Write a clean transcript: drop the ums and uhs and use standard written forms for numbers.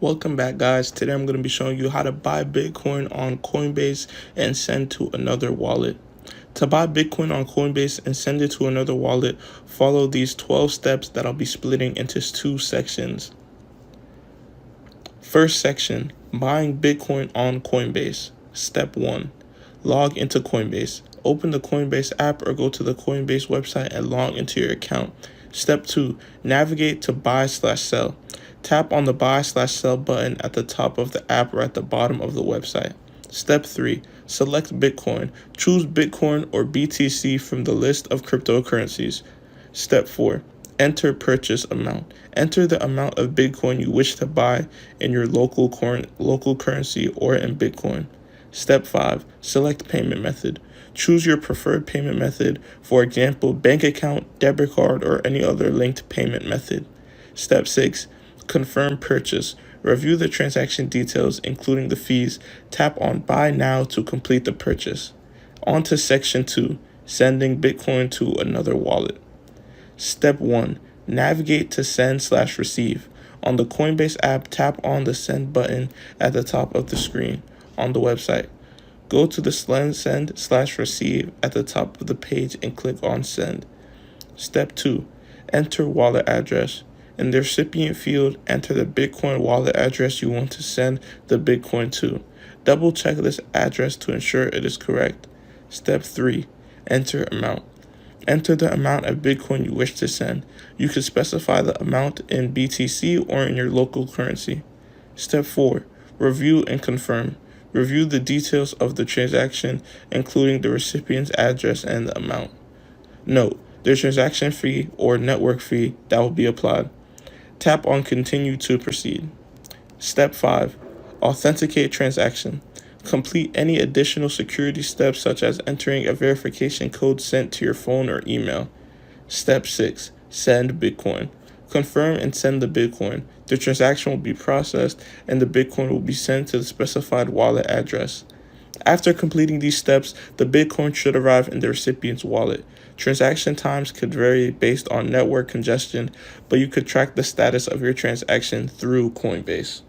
Welcome back, guys. Today I'm going to be showing you how to buy Bitcoin on Coinbase and send to another wallet. To buy Bitcoin on Coinbase and send it to another wallet, follow these 12 steps that I'll be splitting into 2 sections. First section, buying Bitcoin on Coinbase. Step 1, log into Coinbase. Open the Coinbase app or go to the Coinbase website and log into your account. Step 2, navigate to buy/sell. Tap on the buy/sell button at the top of the app or at the bottom of the website. Step 3, select Bitcoin. Choose Bitcoin or BTC from the list of cryptocurrencies. Step 4, enter purchase amount. Enter the amount of Bitcoin you wish to buy in your local currency or in Bitcoin. Step 5, select payment method. Choose your preferred payment method, for example, bank account, debit card, or any other linked payment method. Step 6, confirm purchase. Review the transaction details, including the fees. Tap on Buy Now to complete the purchase. On to Section 2, sending Bitcoin to another wallet. Step 1, navigate to send/receive. On the Coinbase app, tap on the send button at the top of the screen on the website. Go to the send/receive at the top of the page and click on send. Step 2, enter wallet address. In the recipient field, enter the Bitcoin wallet address you want to send the Bitcoin to. Double check this address to ensure it is correct. Step 3, enter amount. Enter the amount of Bitcoin you wish to send. You can specify the amount in BTC or in your local currency. Step 4, review and confirm. Review the details of the transaction, including the recipient's address and the amount. Note, there's transaction fee or network fee that will be applied. Tap on Continue to proceed. Step 5, authenticate transaction. Complete any additional security steps such as entering a verification code sent to your phone or email. Step 6, send Bitcoin. Confirm and send the Bitcoin. The transaction will be processed and the Bitcoin will be sent to the specified wallet address. After completing these steps, the Bitcoin should arrive in the recipient's wallet. Transaction times could vary based on network congestion, but you could track the status of your transaction through Coinbase.